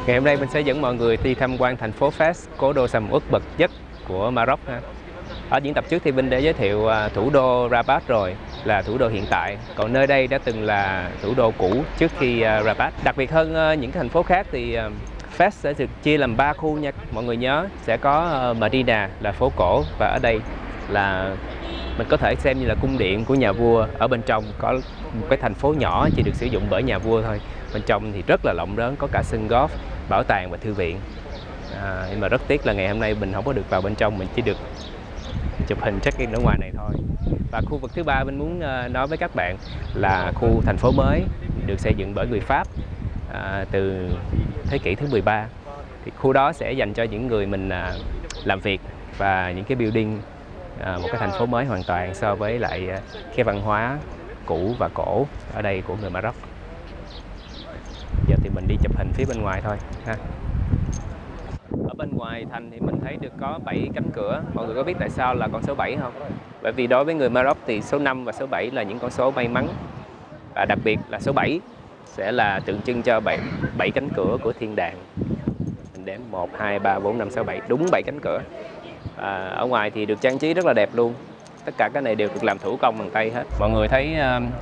Ngày hôm nay mình sẽ dẫn mọi người đi tham quan thành phố Fez, cố đô sầm uất bậc nhất của Maroc ha. Ở diễn tập trước thì Vinh đã giới thiệu thủ đô Rabat rồi, là thủ đô hiện tại. Còn nơi đây đã từng là thủ đô cũ trước khi Rabat. Đặc biệt hơn những cái thành phố khác thì Fez sẽ được chia làm 3 khu nha. Mọi người nhớ sẽ có Medina là phố cổ, và ở đây là mình có thể xem như là cung điện của nhà vua. Ở bên trong có một cái thành phố nhỏ chỉ được sử dụng bởi nhà vua thôi. Bên trong thì rất là rộng lớn, có cả sân golf, bảo tàng và thư viện. Nhưng mà rất tiếc là ngày hôm nay mình không có được vào bên trong, mình chỉ được chụp hình check-in ở ngoài này thôi. Và khu vực thứ ba mình muốn nói với các bạn là khu thành phố mới được xây dựng bởi người Pháp từ thế kỷ thứ 13. Thì khu đó sẽ dành cho những người mình làm việc, và những cái building một cái thành phố mới hoàn toàn so với lại cái văn hóa cũ và cổ ở đây của người Maroc. Giờ thì mình đi chụp hình phía bên ngoài thôi ha. Ở bên ngoài thành thì mình thấy được có 7 cánh cửa. Mọi người có biết tại sao là con số 7 không? Bởi vì đối với người Maroc thì số 5 và số 7 là những con số may mắn. Và đặc biệt là số 7 sẽ là tượng trưng cho 7 cánh cửa của thiên đàng. Mình đếm 1, 2, 3, 4, 5, 6, 7, đúng 7 cánh cửa. Ở ngoài thì được trang trí rất là đẹp luôn. Tất cả cái này đều được làm thủ công bằng tay hết. Mọi người thấy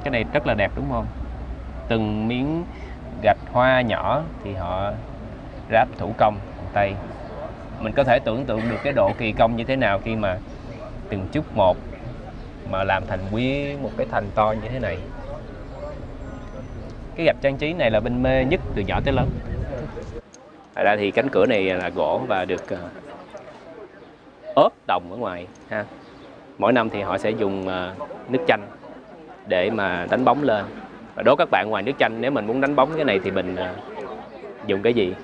cái này rất là đẹp đúng không? Từng miếng gạch hoa nhỏ thì họ ráp thủ công bằng tay. Mình có thể tưởng tượng được cái độ kỳ công như thế nào khi mà từng chút một mà làm thành nguyên một cái thành to như thế này. Cái gạch trang trí này là Vinh mê nhất từ nhỏ tới lớn. Ở đây thì cánh cửa này là gỗ và được ốp đồng ở ngoài ha. Mỗi năm thì họ sẽ dùng nước chanh để mà đánh bóng lên. Và đố các bạn, ngoài nước chanh, nếu mình muốn đánh bóng cái này thì mình dùng cái gì?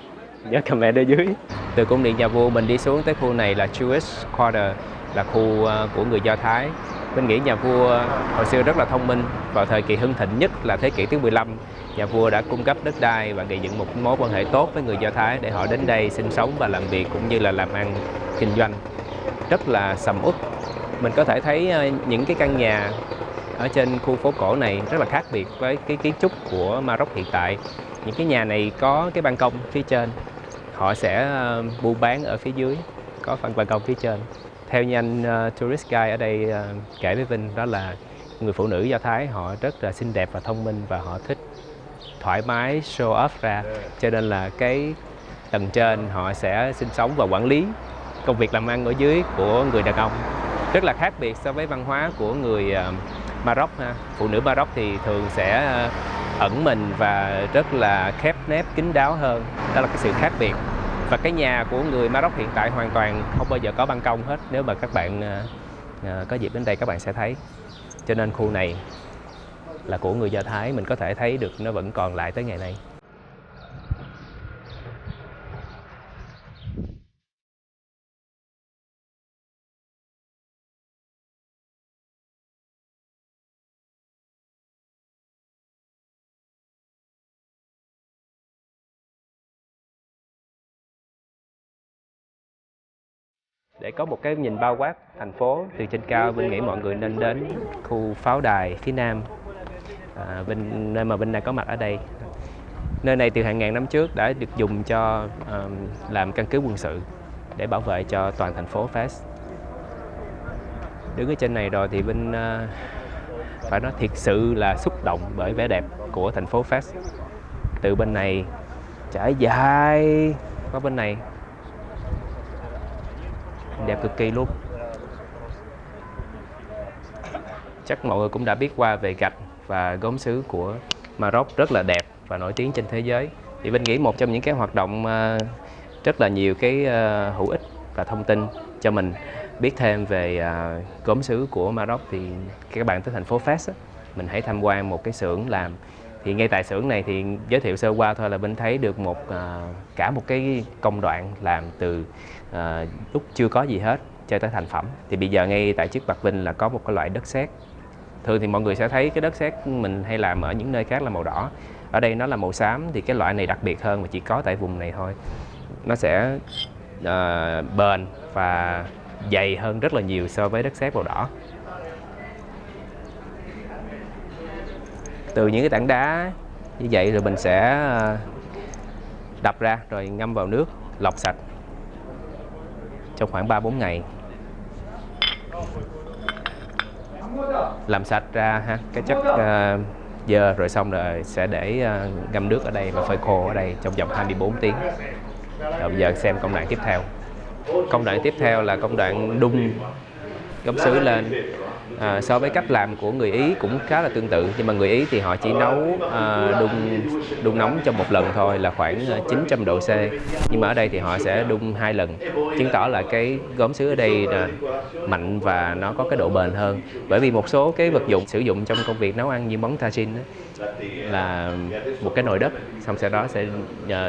Nhớ comment ở dưới. Từ cung điện nhà vua mình đi xuống tới khu này là Jewish Quarter, là khu của người Do Thái. Mình nghĩ nhà vua hồi xưa rất là thông minh. Vào thời kỳ hưng thịnh nhất là thế kỷ thứ 15, nhà vua đã cung cấp đất đai và gây dựng một mối quan hệ tốt với người Do Thái để họ đến đây sinh sống và làm việc, cũng như là làm ăn kinh doanh. Rất là sầm uất. Mình có thể thấy những cái căn nhà ở trên khu phố cổ này rất là khác biệt với cái kiến trúc của Maroc hiện tại. Những cái nhà này có cái ban công phía trên, họ sẽ buôn bán ở phía dưới, có phần ban công phía trên. Theo như anh tourist guide ở đây kể với Vinh, đó là người phụ nữ Do Thái họ rất là xinh đẹp và thông minh, và họ thích thoải mái show off ra, cho nên là cái tầng trên họ sẽ sinh sống và quản lý công việc làm ăn ở dưới của người đàn ông. Rất là khác biệt so với văn hóa của người Maroc ha. Phụ nữ Maroc thì thường sẽ ẩn mình và rất là khép nép kín đáo hơn. Đó là cái sự khác biệt. Và cái nhà của người Maroc hiện tại hoàn toàn không bao giờ có ban công hết. Nếu mà các bạn có dịp đến đây các bạn sẽ thấy. Cho nên khu này là của người Do Thái, mình có thể thấy được nó vẫn còn lại tới ngày nay. Để có một cái nhìn bao quát thành phố từ trên cao, Vinh nghĩ mọi người nên đến khu pháo đài phía nam, nơi mà Vinh đang có mặt ở đây. Nơi này từ hàng ngàn năm trước đã được dùng cho làm căn cứ quân sự để bảo vệ cho toàn thành phố Fez. Đứng ở trên này rồi thì Vinh phải nói thiệt sự là xúc động bởi vẻ đẹp của thành phố Fez. Từ bên này trải dài qua bên này, đẹp cực kỳ luôn. Chắc mọi người cũng đã biết qua về gạch và gốm sứ của Maroc rất là đẹp và nổi tiếng trên thế giới. Thì Vinh nghĩ một trong những cái hoạt động rất là nhiều cái hữu ích và thông tin cho mình biết thêm về gốm sứ của Maroc thì các bạn tới thành phố Fez mình hãy tham quan một cái xưởng làm. Thì ngay tại xưởng này thì giới thiệu sơ qua thôi là Vinh thấy được cả một cái công đoạn làm từ lúc chưa có gì hết cho tới thành phẩm. Thì bây giờ ngay tại trước mặt Vinh là có một cái loại đất sét. Thường thì mọi người sẽ thấy cái đất sét mình hay làm ở những nơi khác là màu đỏ. Ở đây nó là màu xám, thì cái loại này đặc biệt hơn và chỉ có tại vùng này thôi. Nó sẽ bền và dày hơn rất là nhiều so với đất sét màu đỏ. Từ những cái tảng đá như vậy rồi mình sẽ đập ra rồi ngâm vào nước, lọc sạch trong khoảng 3-4 ngày. Làm sạch ra ha cái chất dơ, rồi xong rồi sẽ để ngâm nước ở đây và phơi khô ở đây trong vòng 24 tiếng. Rồi bây giờ xem công đoạn tiếp theo. Công đoạn tiếp theo là công đoạn đun gốm sứ lên. So với cách làm của người Ý cũng khá là tương tự, nhưng mà người Ý thì họ chỉ nấu đun nóng trong một lần thôi là khoảng 900 độ C, nhưng mà ở đây thì họ sẽ đun 2 lần, chứng tỏ là cái gốm sứ ở đây là mạnh và nó có cái độ bền hơn. Bởi vì một số cái vật dụng sử dụng trong công việc nấu ăn như món tagine là một cái nồi đất, xong sau đó sẽ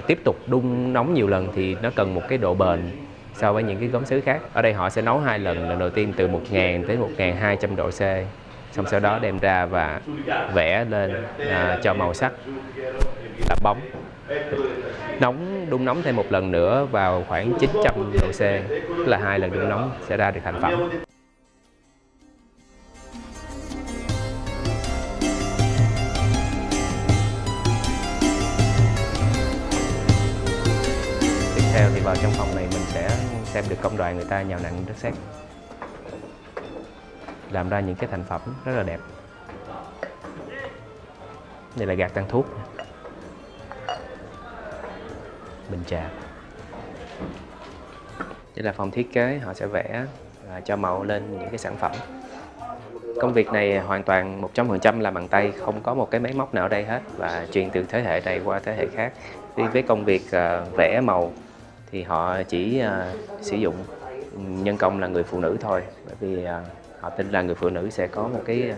tiếp tục đun nóng nhiều lần thì nó cần một cái độ bền so với những cái gốm sứ khác. Ở đây họ sẽ nấu 2 lần, lần đầu tiên từ 1000 tới 1200 độ C, xong sau đó đem ra và vẽ lên cho màu sắc, làm bóng. Đun nóng thêm một lần nữa vào khoảng 900 độ C, tức là 2 lần đun nóng sẽ ra được thành phẩm. Tiếp theo thì vào trong phòng này mình sẽ xem được công đoạn người ta nhào nặn đất sét, làm ra những cái thành phẩm rất là đẹp. Đây là gạt tàn thuốc, bình trà. Đây là phòng thiết kế, họ sẽ vẽ và cho màu lên những cái sản phẩm. Công việc này hoàn toàn 100% làm bằng tay, không có một cái máy móc nào ở đây hết và truyền từ thế hệ này qua thế hệ khác. Với công việc vẽ màu thì họ chỉ sử dụng nhân công là người phụ nữ thôi, bởi vì họ tin là người phụ nữ sẽ có một cái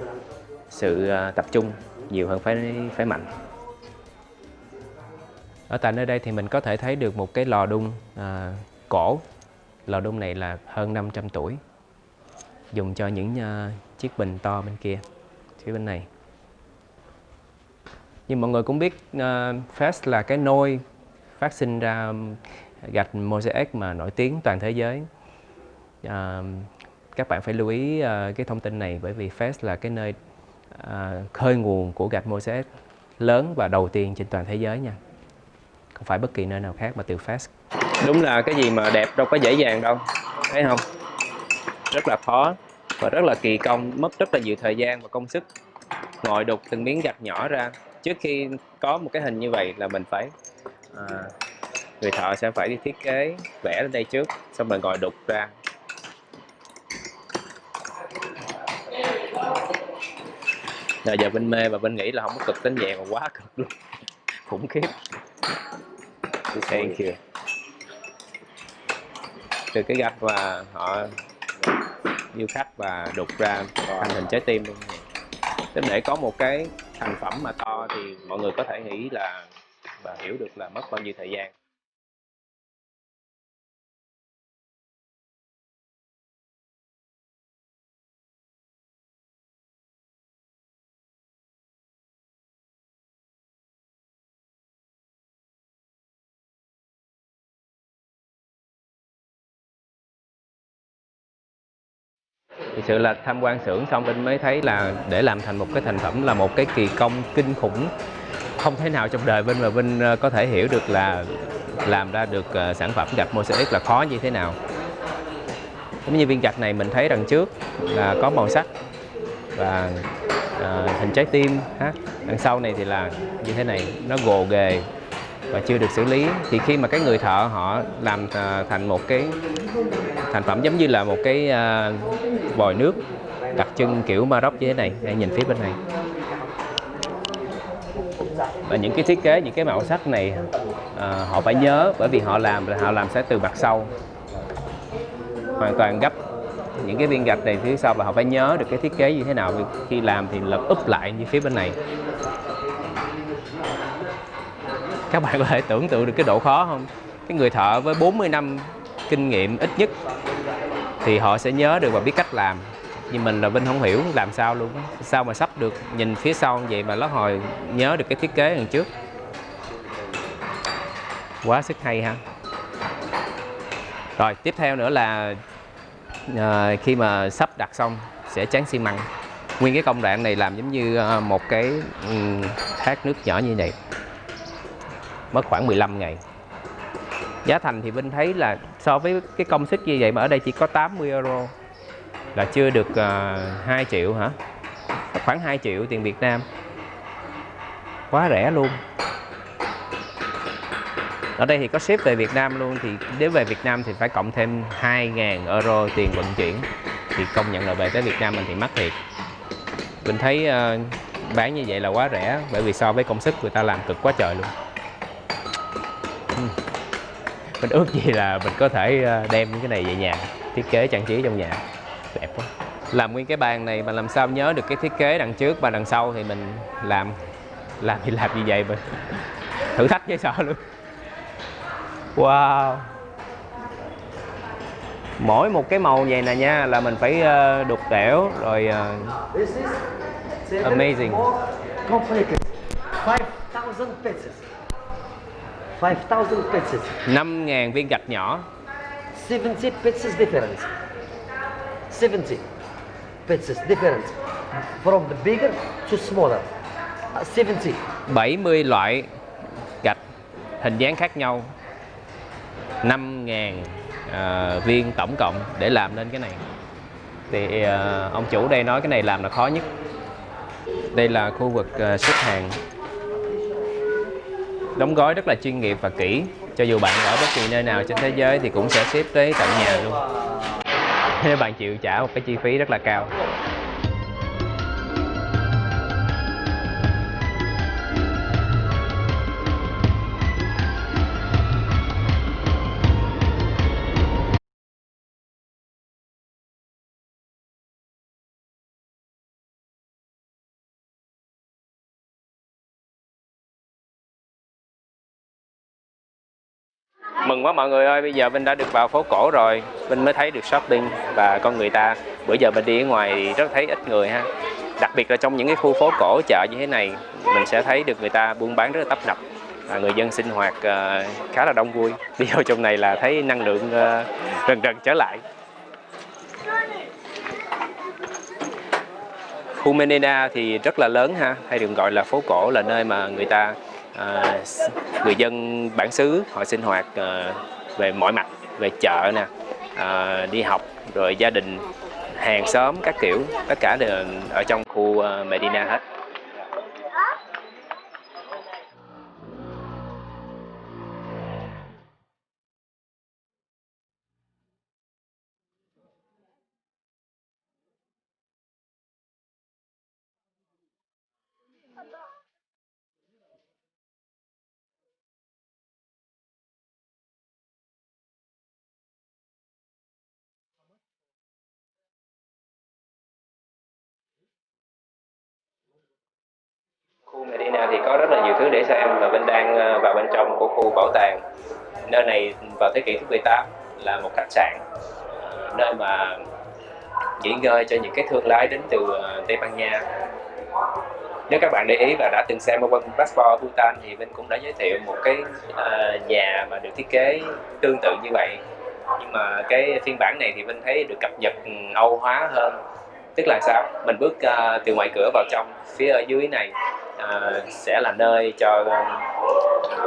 sự tập trung nhiều hơn phái mạnh. Ở tại nơi đây thì mình có thể thấy được một cái lò đun cổ. Lò đun này là hơn 500 tuổi, dùng cho những chiếc bình to bên kia, phía bên này. Nhưng mọi người cũng biết Fes là cái nôi phát sinh ra gạch mosaic mà nổi tiếng toàn thế giới. Các bạn phải lưu ý cái thông tin này, bởi vì Fes là cái nơi khơi nguồn của gạch mosaic lớn và đầu tiên trên toàn thế giới nha. Không phải bất kỳ nơi nào khác mà từ Fes. Đúng là cái gì mà đẹp đâu có dễ dàng đâu, thấy không? Rất là khó và rất là kỳ công, mất rất là nhiều thời gian và công sức ngồi đục từng miếng gạch nhỏ ra. Trước khi có một cái hình như vậy là mình phải người thợ sẽ phải đi thiết kế, vẽ lên đây trước, xong rồi ngồi đục ra. Rồi giờ Vinh mê và Vinh nghĩ là không có cực đến vậy mà quá cực luôn, khủng khiếp. Thank you. Từ cái gạch và họ điêu khắc và đục ra thành hình trái tim luôn. Để có một cái thành phẩm mà to thì mọi người có thể nghĩ là và hiểu được là mất bao nhiêu thời gian. Thực sự là tham quan xưởng xong Vinh mới thấy là để làm thành một cái thành phẩm là một cái kỳ công kinh khủng. Không thể nào trong đời Vinh mà Vinh có thể hiểu được là làm ra được sản phẩm gạch mosaic là khó như thế nào. Giống như viên gạch này mình thấy đằng trước là có màu sắc và hình trái tim ha. Đằng sau này thì là như thế này, nó gồ ghề và chưa được xử lý. Thì khi mà cái người thợ họ làm thành một cái thành phẩm giống như là một cái vòi nước đặc trưng kiểu Maroc như thế này, hãy nhìn phía bên này. Và những cái thiết kế, những cái màu sắc này họ phải nhớ, bởi vì họ làm sẽ từ mặt sau, hoàn toàn gấp những cái viên gạch này phía sau, và họ phải nhớ được cái thiết kế như thế nào khi làm thì là úp lại như phía bên này. Các bạn có thể tưởng tượng được cái độ khó không? Cái người thợ với 40 năm kinh nghiệm ít nhất thì họ sẽ nhớ được và biết cách làm. Nhưng mình là Vinh không hiểu làm sao luôn. Sao mà sắp được nhìn phía sau như vậy mà lót hồi nhớ được cái thiết kế đằng trước. Quá sức hay ha. Rồi tiếp theo nữa là khi mà sắp đặt xong sẽ tráng xi măng. Nguyên cái công đoạn này làm giống như một cái thác nước nhỏ như vậy, mất khoảng 15 ngày. Giá thành thì Vinh thấy là so với cái công sức như vậy mà ở đây chỉ có 80 euro, là chưa được 2 triệu hả? Khoảng 2 triệu tiền Việt Nam. Quá rẻ luôn. Ở đây thì có ship về Việt Nam luôn, thì nếu về Việt Nam thì phải cộng thêm 2.000 euro tiền vận chuyển. Thì công nhận là về tới Việt Nam mình thì mắc thiệt. Mình thấy bán như vậy là quá rẻ, bởi vì so với công sức người ta làm cực quá trời luôn. Mình ước gì là mình có thể đem những cái này về nhà, thiết kế trang trí trong nhà. Đẹp quá. Làm nguyên cái bàn này mà làm sao nhớ được cái thiết kế đằng trước và đằng sau thì mình làm thì làm như vậy mà. Thử thách với sợ luôn. Wow. Mỗi một cái màu vậy nè nha là mình phải đục đẽo rồi amazing. 5,000 pieces. 5,000 pieces. 5.000 viên gạch nhỏ. 70 pieces difference. 70 pieces difference. From the bigger to smaller. 70. 70 loại gạch hình dáng khác nhau. 5.000 viên tổng cộng để làm nên cái này. Thì ông chủ đây nói cái này làm là khó nhất. Đây là khu vực xếp hàng. Đóng gói rất là chuyên nghiệp và kỹ. Cho dù bạn ở bất kỳ nơi nào trên thế giới thì cũng sẽ ship tới tận nhà luôn. Nếu bạn chịu trả một cái chi phí rất là cao. Mừng quá mọi người ơi, bây giờ Vinh đã được vào phố cổ rồi. Vinh mới thấy được shopping và con người ta. Bữa giờ mình đi ở ngoài thì rất thấy ít người ha. Đặc biệt là trong những cái khu phố cổ chợ như thế này, mình sẽ thấy được người ta buôn bán rất là tấp nập. Và người dân sinh hoạt khá là đông vui. Đi vô trong này là thấy năng lượng rần rần trở lại. Khu Medina thì rất là lớn ha, hay được gọi là phố cổ, là nơi mà người dân bản xứ họ sinh hoạt về mọi mặt, về chợ nè, đi học, rồi gia đình, hàng xóm các kiểu, tất cả đều ở trong khu Medina hết. Khu Medina thì có rất là nhiều thứ để xem, và Vinh đang vào bên trong của khu bảo tàng. Nơi này vào thế kỷ thứ 18 là một khách sạn, nơi mà nghỉ ngơi cho những cái thương lái đến từ Tây Ban Nha. Nếu các bạn để ý và đã từng xem Open Passport Bhutan thì Vinh cũng đã giới thiệu một cái nhà mà được thiết kế tương tự như vậy. Nhưng mà cái phiên bản này thì Vinh thấy được cập nhật Âu hóa hơn. Tức là sao? Mình bước từ ngoài cửa vào trong, phía ở dưới này sẽ là nơi cho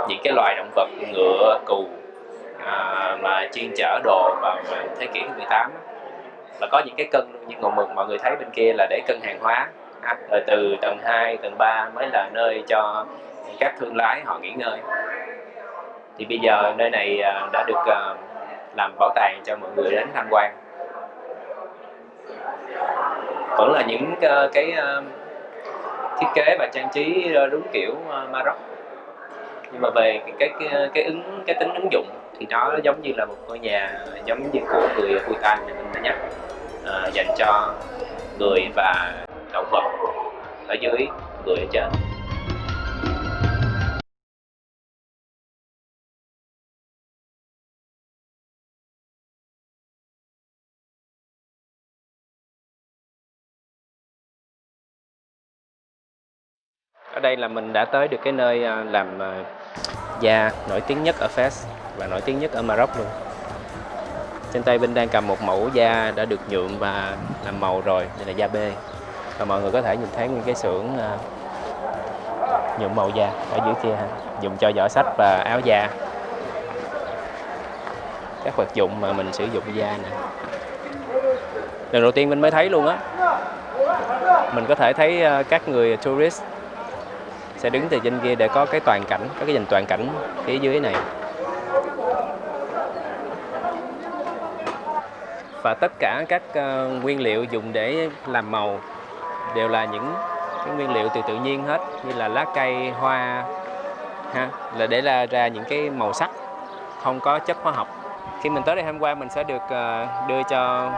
những cái loài động vật ngựa, cừu mà chuyên chở đồ vào thế kỷ thứ 18. Và có những cái cân như mọi người thấy bên kia là để cân hàng hóa. Rồi từ tầng 2, tầng 3 mới là nơi cho các thương lái họ nghỉ ngơi. Thì bây giờ nơi này đã được làm bảo tàng cho mọi người đến tham quan. Vẫn là những cái thiết kế và trang trí đúng kiểu Maroc, nhưng mà về cái tính ứng dụng thì nó giống như là một ngôi nhà giống như của người Bhutan mình đã nhắc, dành cho người và động vật ở dưới, người ở trên. Ở đây là mình đã tới được cái nơi làm da nổi tiếng nhất ở Fes và nổi tiếng nhất ở Maroc luôn. Trên tay Vinh đang cầm một mẫu da đã được nhuộm và làm màu rồi, đây là da bê. Và mọi người có thể nhìn thấy những cái xưởng nhuộm màu da ở dưới kia ha, dùng cho giỏ xách và áo da. các vật dụng mà mình sử dụng da nè. Lần đầu tiên mình mới thấy luôn á. Mình có thể thấy các người tourist sẽ đứng từ trên kia để có cái toàn cảnh, có cái nhìn toàn cảnh phía dưới này. Và tất cả các nguyên liệu dùng để làm màu đều là những cái nguyên liệu từ tự nhiên hết, như là lá cây, hoa ha, là để ra những cái màu sắc, không có chất hóa học. Khi mình tới đây tham quan mình sẽ được đưa cho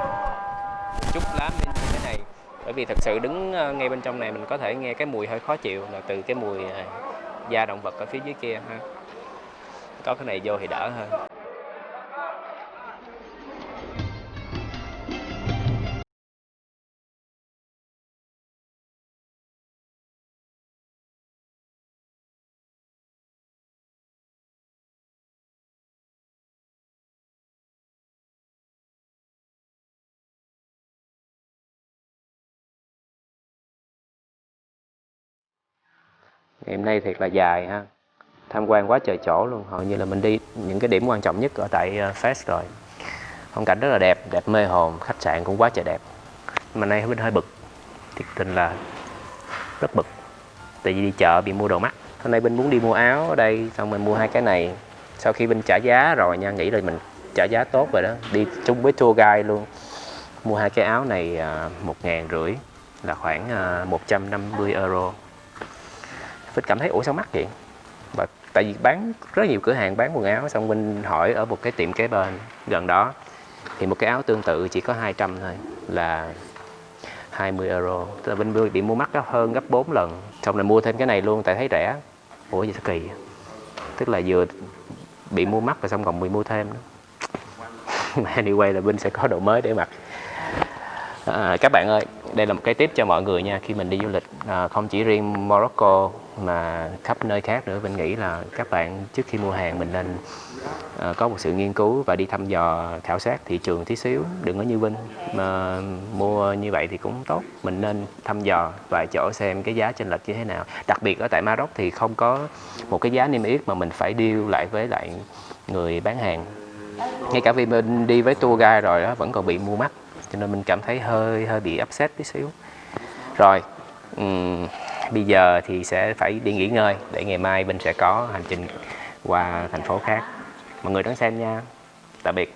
chút lá mint như thế này, bởi vì thật sự đứng ngay bên trong này mình có thể nghe cái mùi hơi khó chịu là từ cái mùi da động vật ở phía dưới kia ha. Có cái này vô thì đỡ hơn. Ngày hôm nay thiệt là dài ha, tham quan quá trời chỗ luôn, hầu như là mình đi những cái điểm quan trọng nhất ở tại Fes rồi. Phong cảnh rất là đẹp, đẹp mê hồn, khách sạn cũng quá trời đẹp. Mà nay mình hơi bực, thiệt tình là rất bực, tại vì đi chợ bị mua đồ mắc. Hôm nay Vinh muốn đi mua áo ở đây, xong mình mua hai cái này. Sau khi Vinh trả giá rồi nha, nghĩ là mình trả giá tốt rồi đó, đi chung với tour guide luôn. Mua hai cái áo này 1.500, là khoảng 150 euro. Vinh cảm thấy ủa sao mắc vậy? Và tại vì bán rất nhiều cửa hàng bán quần áo, xong Vinh hỏi ở một cái tiệm kế bên gần đó thì một cái áo tương tự chỉ có 200 thôi, là 20 euro. Tức là Vinh bị mua mắc hơn gấp 4 lần. Xong rồi mua thêm cái này luôn tại thấy rẻ. Ủa gì sao kỳ vậy? Tức là vừa bị mua mắc rồi xong còn bị mua thêm nữa. Anyway là Vinh sẽ có đồ mới để mặc. Các bạn ơi, đây là một cái tip cho mọi người nha. Khi mình đi du lịch không chỉ riêng Morocco mà khắp nơi khác nữa, Vinh nghĩ là các bạn trước khi mua hàng mình nên có một sự nghiên cứu và đi thăm dò khảo sát thị trường tí xíu. Đừng có như Vinh mà mua như vậy thì cũng tốt. Mình nên thăm dò vài chỗ xem cái giá chênh lệch như thế nào. Đặc biệt ở tại Maroc thì không có một cái giá niêm yết mà mình phải deal lại với lại người bán hàng. Ngay cả vì mình đi với tour guide rồi đó vẫn còn bị mua mắc, cho nên mình cảm thấy hơi bị upset tí xíu. Rồi bây giờ thì sẽ phải đi nghỉ ngơi để ngày mai Vinh sẽ có hành trình qua thành phố khác. Mọi người đón xem nha. Tạm biệt.